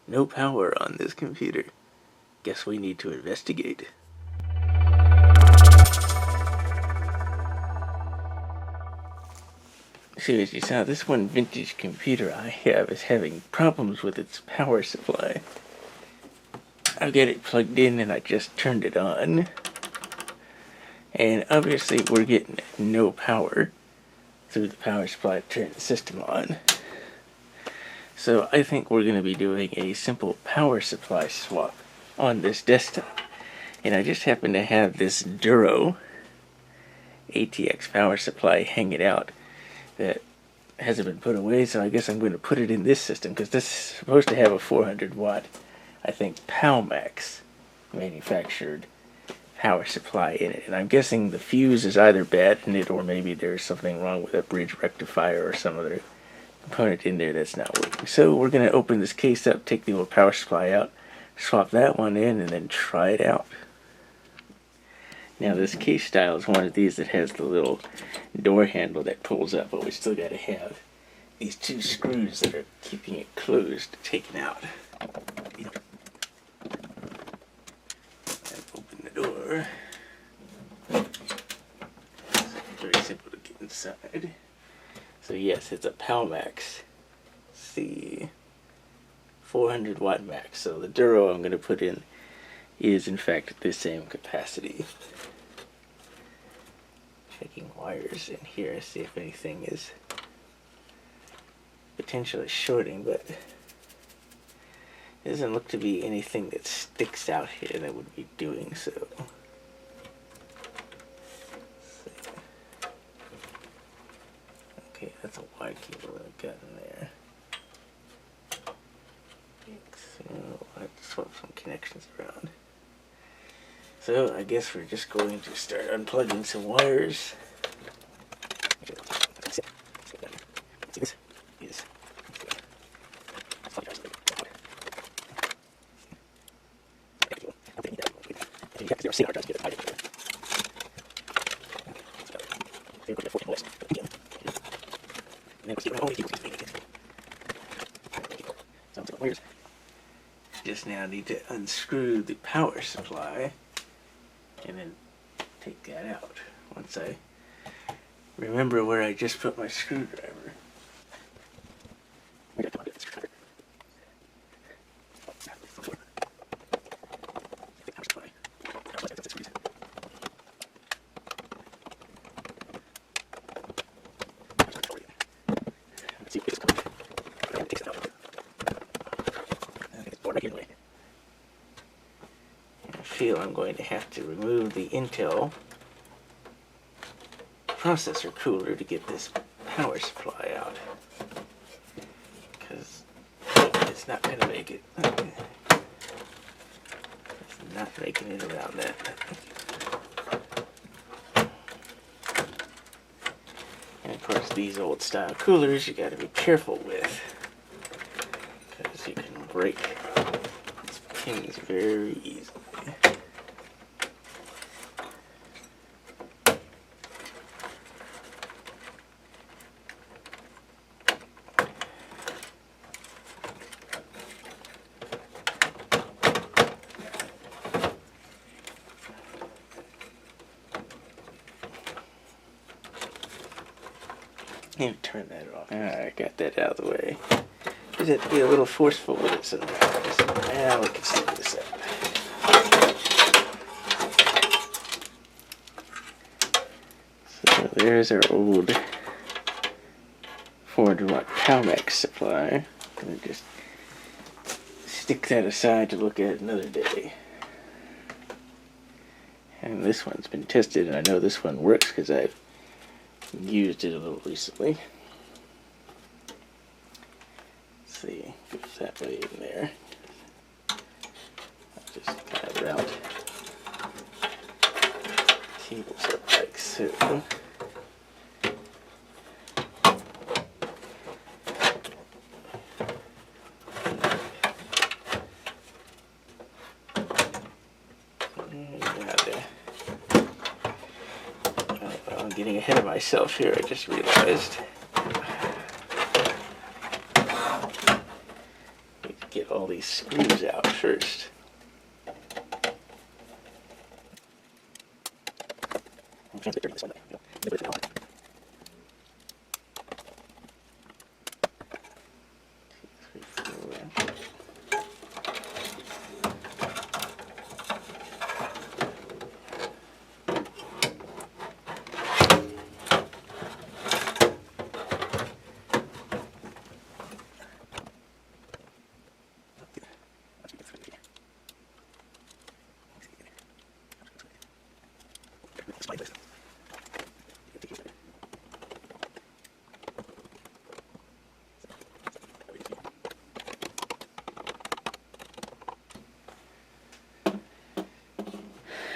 No power on this computer. Guess we need to investigate. So as you saw, this one vintage computer I have is having problems with its power supply. I've got it plugged in and I just turned it on. And obviously we're getting no power through the power supply to turn the system on. So I think we're going to be doing a simple power supply swap on this desktop. And I just happen to have this Duro ATX power supply hanging out that hasn't been put away, so I guess I'm going to put it in this system because this is supposed to have a 400 watt, I think, Palmax manufactured power supply in it. And I'm guessing the fuse is either bad in it or maybe there's something wrong with a bridge rectifier or some other component in there that's not working. So we're going to open this case up, take the old power supply out, swap that one in, and then try it out. Now this case style is one of these that has the little door handle that pulls up, but we still got to have these two screws that are keeping it closed taken out. And open the door. It's very simple to get inside. So yes, it's a Palmax C 400 watt max. So the Duro I'm going to put in is in fact the same capacity. Checking wires in here, see if anything is potentially shorting, but it doesn't look to be anything that sticks out here that would be doing so. Okay, that's a wide cable that I've got in there. So I'll have to swap some connections around. So I guess we're just going to start unplugging some wires. Just now need to unscrew the power supply and then take that out once I remember where I just put my screwdriver. I feel I'm going to have to remove the Intel processor cooler to get this power supply out, because it's not going to make it. It's not making it around that. And of course, these old style coolers you got to be careful with, because you can break these pins very easily. Let me turn that off. Alright, got that out of the way. Just have to be a little forceful with it sometimes. Now we can stick this up. So there's our old 400 watt Palmax supply. I'm going to just stick that aside to look at another day. And this one's been tested, and I know this one works because I've used it a little recently. Let's see, goes that way in there. I'll just kind of route cables up like so. Getting ahead of myself here, I just realized all these screws out first.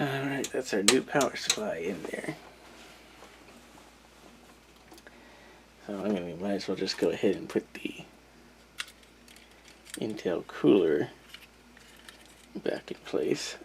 Alright, that's our new power supply in there. So might as well just go ahead and put the Intel cooler back in place.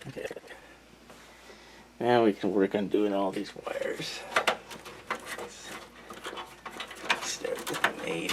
Okay. Now we can work on doing all these wires. Let's start with the main.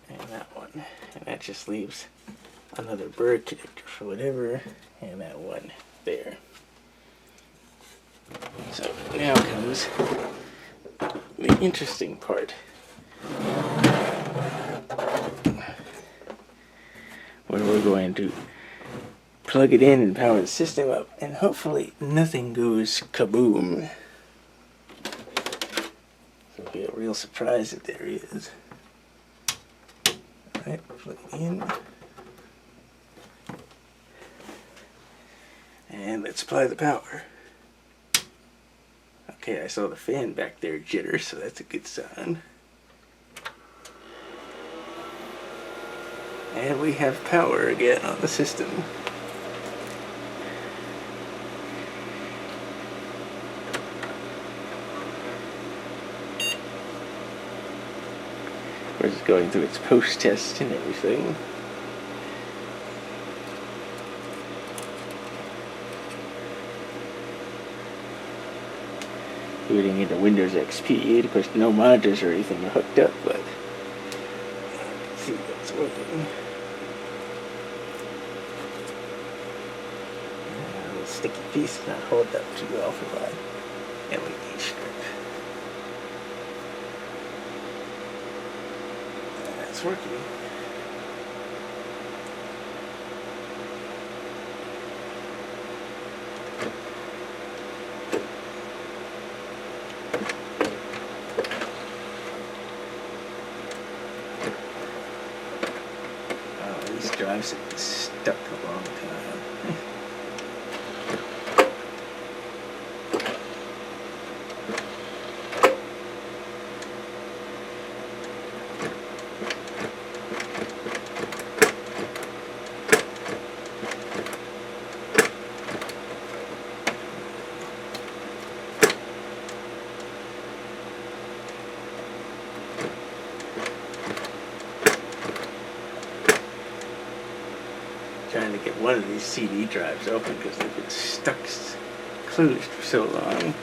And that one. And that just leaves another bird connector for whatever, and that one there. So now comes the interesting part, where we're going to plug it in and power the system up, and hopefully nothing goes kaboom. So it'll be a real surprise if there is. Alright, plug it in. And let's apply the power. Okay, I saw the fan back there jitter, so that's a good sign. And we have power again on the system. Of course, it's going through its post-test and everything. Booting into Windows XP. Of course, no monitors or anything are hooked up, but let's see if it's working. A little sticky piece not hold up too well for my LED strip. That's working. Drives it stuck a long time. Trying to get one of these CD drives open because they've been stuck closed for so long.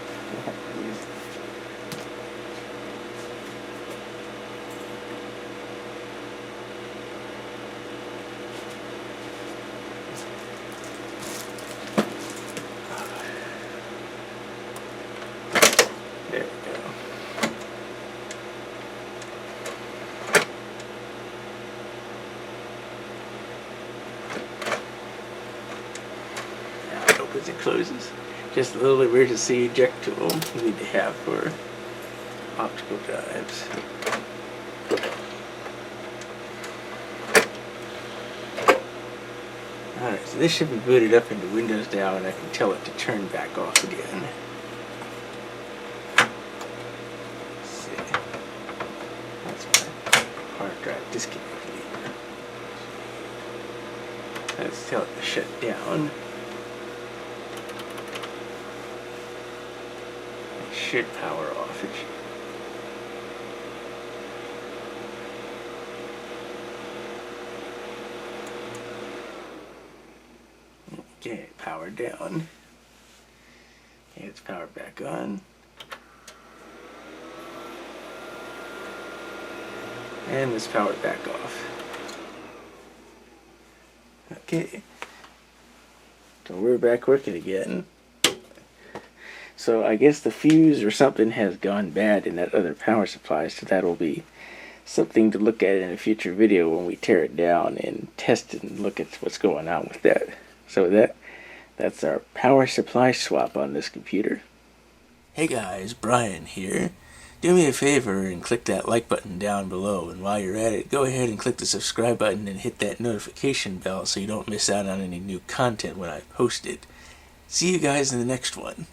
as it closes. Just a little emergency eject tool you need to have for optical drives. Alright, so this should be booted up into Windows now, and I can tell it to turn back off again. Let's see. That's my hard drive disconnect lever. Let's tell it to shut down. It should power off. Okay, power down. Okay, it's powered back on. And it's powered back off. Okay. So we're back working again. So I guess the fuse or something has gone bad in that other power supply, so that'll be something to look at in a future video when we tear it down and test it and look at what's going on with that. So that's our power supply swap on this computer. Hey guys, Brian here. Do me a favor and click that like button down below, and while you're at it, go ahead and click the subscribe button and hit that notification bell so you don't miss out on any new content when I post it. See you guys in the next one.